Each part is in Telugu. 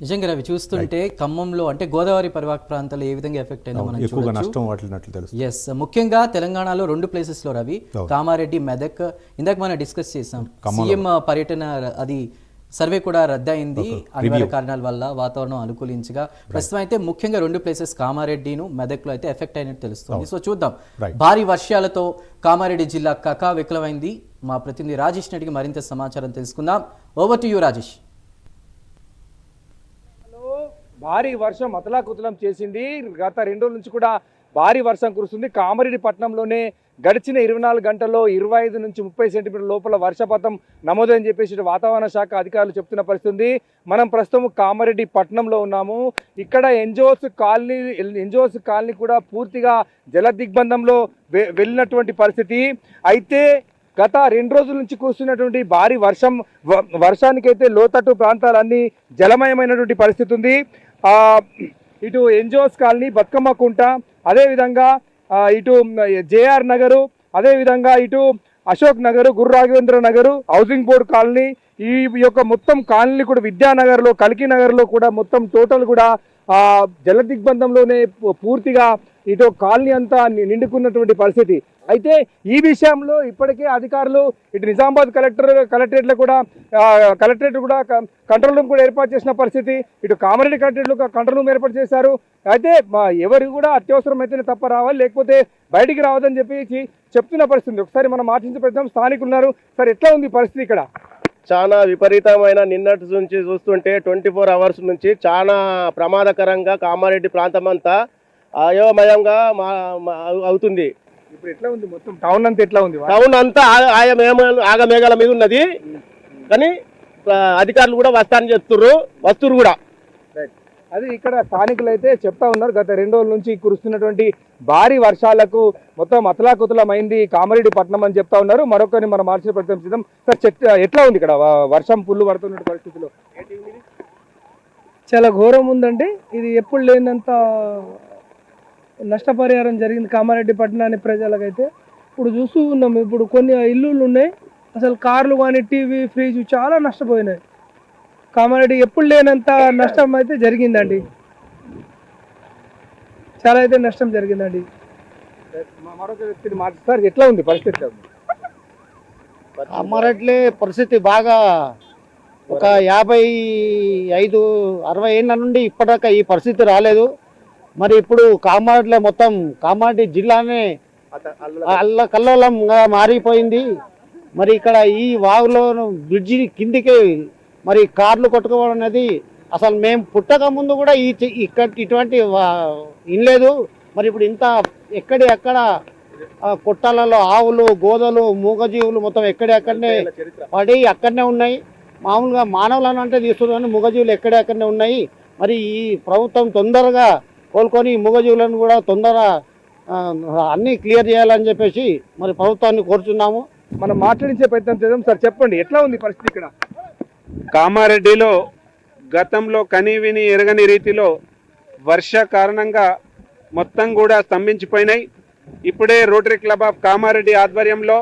నిజంగా అవి చూస్తుంటే ఖమ్మంలో అంటే గోదావరి పరివాహక ప్రాంతాల్లో ఏ విధంగా ఎఫెక్ట్ అయిందో మనం ఎక్కువగా నష్టం వాటిల్లినట్లు తెలుసు. ఎస్, ముఖ్యంగా తెలంగాణలో 2 ప్లేసెస్లో రవి, కామారెడ్డి, మెదక్. ఇందాక మనం డిస్కస్ చేసాం సీఎం పర్యటన, అది సర్వే కూడా రద్దయింది అనివార్య కారణాల వల్ల, వాతావరణం అనుకూలించగా. ప్రస్తుతం అయితే ముఖ్యంగా 2 ప్లేసెస్ కామారెడ్డిను మెదక్లో అయితే ఎఫెక్ట్ అయినట్టు తెలుస్తుంది. సో చూద్దాం, భారీ వర్షాలతో కామారెడ్డి జిల్లా కకావికలమైంది. మా ప్రతినిధి రాజేష్ నడికి మరింత సమాచారం తెలుసుకుందాం. Over to you Rajesh. భారీ వర్షం అతలాకుతలం చేసింది. గత 2 రోజుల నుంచి కూడా భారీ వర్షం కురుస్తుంది. కామారెడ్డి పట్టణంలోనే గడిచిన 24 గంటల్లో 25 నుంచి 30 సెంటీమీటర్ల లోపల వర్షపాతం నమోదని చెప్పేసి వాతావరణ శాఖ అధికారులు చెప్తున్న పరిస్థితి. మనం ప్రస్తుతం కామారెడ్డి పట్టణంలో ఉన్నాము. ఇక్కడ ఎన్జిఓస్ కాలనీ కూడా పూర్తిగా జల దిగ్బంధంలో వెళ్ళినటువంటి పరిస్థితి. అయితే గత 2 రోజుల నుంచి కురుస్తున్నటువంటి భారీ వర్షానికైతే లోతట్టు ప్రాంతాలన్నీ జలమయమైనటువంటి పరిస్థితి ఉంది. ఇటు ఎన్జిఓస్ కాలనీ, బతుకమ్మ కుంట, అదేవిధంగా ఇటు జేఆర్ నగరు, అదేవిధంగా ఇటు Ashok Nagar, Guru Raghavendra Nagar, housing board colony, ఈ యొక్క మొత్తం కాలనీ కూడా విద్యానగర్లో, కల్కి నగర్లో కూడా మొత్తం టోటల్ కూడా జల దిగ్బంధంలోనే పూర్తిగా ఇటు కాలనీ అంతా నిండుకున్నటువంటి పరిస్థితి. అయితే ఈ విషయంలో ఇప్పటికే అధికారులు ఇటు నిజామాబాద్ కలెక్టరేట్ కూడా కంట్రోల్ రూమ్ కూడా ఏర్పాటు చేసిన పరిస్థితి. ఇటు కామారెడ్డి కలెక్టరేట్లో కంట్రోల్ రూమ్ ఏర్పాటు చేశారు. అయితే ఎవరు కూడా అత్యవసరం అయితేనే తప్ప రావాలి, లేకపోతే బయటికి రావద్దని చెప్పి చెప్తున్న పరిస్థితి. ఒకసారి మనం ఆశించే ప్రయత్నం స్థానికులు ఉన్నారు. సార్, ఎట్లా ఉంది పరిస్థితి ఇక్కడ? చాలా విపరీతమైన నిన్నటి నుంచి చూస్తుంటే 24 అవర్స్ నుంచి చాలా ప్రమాదకరంగా కామారెడ్డి ప్రాంతం అంతా అయోమయంగా అవుతుంది. ఇప్పుడు ఎట్లా ఉంది మొత్తం టౌన్ అంతా? ఎట్లా ఉంది టౌన్ అంతా ఆగమేఘాల మీద ఉన్నది. కానీ అధికారులు కూడా వస్తారని వస్తురు కూడా. అది ఇక్కడ స్థానికులు అయితే చెప్తా ఉన్నారు. గత 2 రోజుల నుంచి కురుస్తున్నటువంటి భారీ వర్షాలకు మొత్తం అతలాకుతలమైంది కామారెడ్డి పట్టణం అని చెప్తా ఉన్నారు. మరొకరిని మనం మార్చే ప్రయత్నం చేద్దాం. సార్, ఎట్లా ఉంది ఇక్కడ వర్షం పుల్లు పడుతున్న పరిస్థితిలో? చాలా ఘోరం ఉందండి. ఇది ఎప్పుడు లేనంత నష్టపరిహారం జరిగింది కామారెడ్డి పట్టణాన్ని ప్రజలకైతే. ఇప్పుడు చూస్తూ ఉన్నాం, ఇప్పుడు కొన్ని ఇల్లులు ఉన్నాయి, అసలు కార్లు కానీ, టీవీ, ఫ్రిడ్జ్ చాలా నష్టపోయినాయి. కామారెడ్డి ఎప్పుడు లేనంత నష్టం అయితే జరిగిందండి. చాలా అయితే నష్టం జరిగిందండి. మరొక వ్యక్తిని సార్, ఎట్లా ఉంది పరిస్థితి? కామారెడ్డి పరిస్థితి బాగా ఒక 55-60 ఏళ్ళ నుండి ఇప్పటిదాకా ఈ పరిస్థితి రాలేదు. మరి ఇప్పుడు కామారెడ్డిలో మొత్తం కామారెడ్డి జిల్లానే కల్లోలంగా మారిపోయింది. మరి ఇక్కడ ఈ వాగులో బ్రిడ్జి కిందికి మరి కార్లు కొట్టుకోవడం అనేది అసలు మేము పుట్టక ముందు కూడా ఇటువంటి ఇనలేదు. మరి ఇప్పుడు ఇంత ఎక్కడ కొట్టాలలో ఆవులు, గోదలు, మూగజీవులు మొత్తం ఎక్కడెక్కడనే పడి అక్కడనే ఉన్నాయి. మామూలుగా మానవులను అంటే తీస్తున్నాను, మూగజీవులు ఎక్కడెక్కడనే ఉన్నాయి. మరి ఈ ప్రభుత్వం తొందరగా కోలుకొని మూగజీవులను కూడా తొందరగా అన్నీ క్లియర్ చేయాలని చెప్పేసి మరి ప్రభుత్వాన్ని కోరుచున్నాము. మనం మాట్లాడించే ప్రయత్నం చేద్దాం. సార్, చెప్పండి, ఎట్లా ఉంది పరిస్థితి ఇక్కడ? కామారెడ్డిలో గతంలో కనీవిని ఎరగని రీతిలో వర్ష కారణంగా మొత్తం కూడా స్తంభించిపోయినాయి. ఇప్పుడే రోటరీ క్లబ్ ఆఫ్ కామారెడ్డి ఆధ్వర్యంలో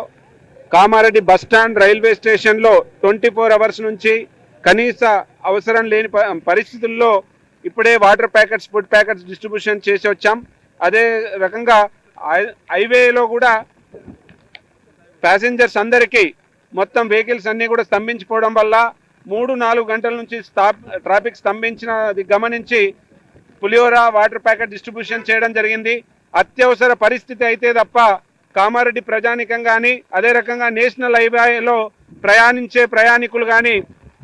కామారెడ్డి బస్టాండ్, రైల్వే స్టేషన్లో 24 అవర్స్ నుంచి కనీస అవసరం లేని పరిస్థితుల్లో ఇప్పుడే water packets, food packets distribution చేసి వచ్చాం. అదే రకంగా హైవేలో కూడా ప్యాసింజర్స్ అందరికీ మొత్తం వెహికల్స్ అన్నీ కూడా స్తంభించిపోవడం వల్ల 3-4 గంటల నుంచి ట్రాఫిక్ స్తంభించినది గమనించి పులిహోర, వాటర్ ప్యాకెట్ డిస్ట్రిబ్యూషన్ చేయడం జరిగింది. అత్యవసర పరిస్థితి అయితే తప్ప కామారెడ్డి ప్రజానికం కానీ, అదే రకంగా నేషనల్ హైవేలో ప్రయాణించే ప్రయాణికులు కానీ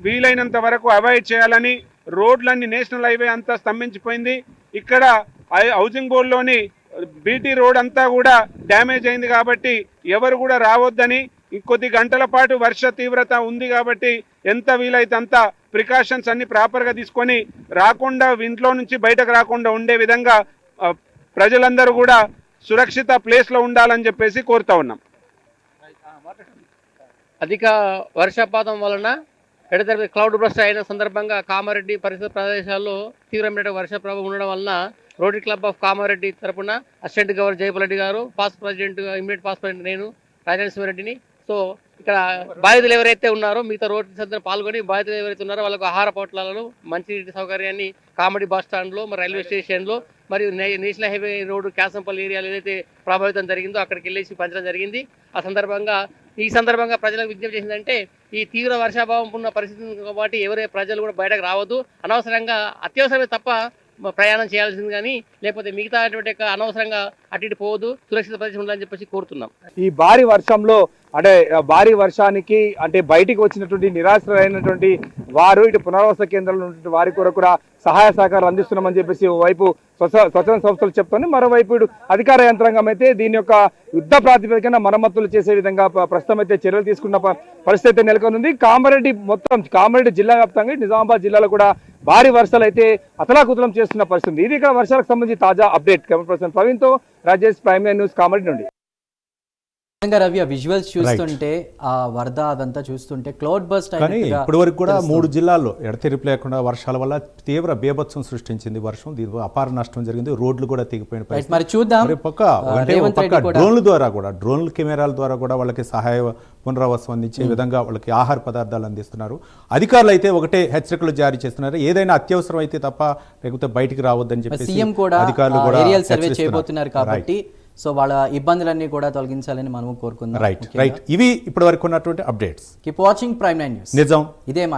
వీలైనంత వరకు అవాయిడ్ చేయాలని, రోడ్లన్నీ నేషనల్ హైవే అంతా స్తంభించిపోయింది. ఇక్కడ హౌసింగ్ బోర్డులోని బీటీ రోడ్ అంతా కూడా డ్యామేజ్ అయింది కాబట్టి ఎవరు కూడా రావద్దని, ఇంకొద్ది గంటల పాటు వర్ష తీవ్రత ఉంది కాబట్టి ఎంత వీలైతే అంత ప్రికాషన్స్ అన్ని ప్రాపర్గా తీసుకొని రాకుండా, ఇంట్లో నుంచి బయటకు రాకుండా ఉండే విధంగా ప్రజలందరూ కూడా సురక్షిత ప్లేస్లో ఉండాలని చెప్పేసి కోరుతా ఉన్నాం. అధిక వర్షపాతం వలన ఎడతెరిపి క్లౌడ్ బస్ట్ అయిన సందర్భంగా కామారెడ్డి పరిసర ప్రదేశాల్లో తీవ్రమైన వర్ష ప్రభావం ఉండడం వలన రోటరీ క్లబ్ ఆఫ్ కామారెడ్డి తరపున అసిస్టెంట్ గవర్నర్ జయపాల్ రెడ్డి గారు, pass president, immediate pass president నేను రాజేశ్వర రెడ్డిని, సో ఇక్కడ బాధితులు ఎవరైతే ఉన్నారో మిగతా రోడ్డు సర్దున పాల్గొని బాధితులు ఎవరైతే ఉన్నారో వాళ్ళకు ఆహార పొట్లాలను మంచినీటి సౌకర్యాన్ని కామెడీ బస్ స్టాండ్లో మరి రైల్వే స్టేషన్లో మరియు నేషనల్ హైవే రోడ్డు క్యాసంపల్లి ఏరియాలో ఏదైతే ప్రభావితం జరిగిందో అక్కడికి వెళ్ళేసి పంచడం జరిగింది. ఈ సందర్భంగా ప్రజలకు విజ్ఞప్తి చేసిందంటే ఈ తీవ్ర వర్షాభావం ఉన్న పరిస్థితి కాబట్టి ఎవరే ప్రజలు కూడా బయటకు రావద్దు, అనవసరంగా అత్యవసరమే తప్ప ప్రయాణం చేయాల్సింది కానీ లేకపోతే మిగతా అనవసరంగా అటు ఇటు పోవద్దు, సురక్షిత ప్రదేశం ఉండాలని చెప్పేసి కోరుతున్నాం. ఈ భారీ వర్షంలో అంటే భారీ వర్షానికి అంటే బయటికి వచ్చినటువంటి నిరాశ్రయులైనటువంటి వారు ఇటు పునరావాస కేంద్రంలో ఉన్నటువంటి వారి కొరకు కూడా సహాయ సహకారాలు అందిస్తున్నామని చెప్పేసి ఓవైపు స్వచ్ఛంద సంస్థలు చెప్తుంది, మరోవైపు ఇటు అధికార యంత్రాంగం అయితే దీని యొక్క యుద్ధ ప్రాతిపదికన మరమ్మతులు చేసే విధంగా ప్రస్తుతం అయితే చర్యలు తీసుకున్న పరిస్థితి అయితే నెలకొంది. కామారెడ్డి జిల్లా వ్యాప్తంగా నిజామాబాద్ జిల్లాలో కూడా భారీ వర్షాలు అయితే అతలాకుతలం చేస్తున్న పరిస్థితి. ఇది ఇక్కడ వర్షాలకు సంబంధించి తాజా అప్డేట్. కెమెరా పర్సన్ ప్రవీణ్తో Rajesh, prime line news, Kamareddy నుండి. రవి, ఆ విజువల్స్ చూస్తుంటే ఆ వరద అదంతా చూస్తుంటే క్లౌడ్ బస్ట్ కానీ ఇప్పటి వరకు కూడా 3 జిల్లాల్లో ఎడతెరిపి లేకుండా వర్షాల వల్ల తీవ్ర బీభత్సం సృష్టించింది వర్షం. దీని అపార నష్టం జరిగింది, రోడ్లు కూడా తెగిపోయిన పరిస్థితి. మరి చూద్దాం డ్రోన్ల కెమెరాల ద్వారా కూడా వాళ్ళకి సహాయ పునరావాసం అందించే విధంగా వాళ్ళకి ఆహార పదార్థాలు అందిస్తున్నారు. అధికారులు అయితే ఒకటే హెచ్చరికలు జారీ చేస్తున్నారు, ఏదైనా అత్యవసరం అయితే తప్ప లేకపోతే బయటికి రావద్దని చెప్పి సీఎం కూడా అధికారులు కూడా ఏరియల్ సర్వే చేయబోతున్నారు కాబట్టి సో వాళ్ళ ఇబ్బందులన్నీ కూడా తొలగించాలని మనము కోరుకుందాం. రైట్. ఇవి ఇప్పటి వరకు ఉన్నటువంటి updates. Keep watching prime 9 news. నిజం ఇదే మా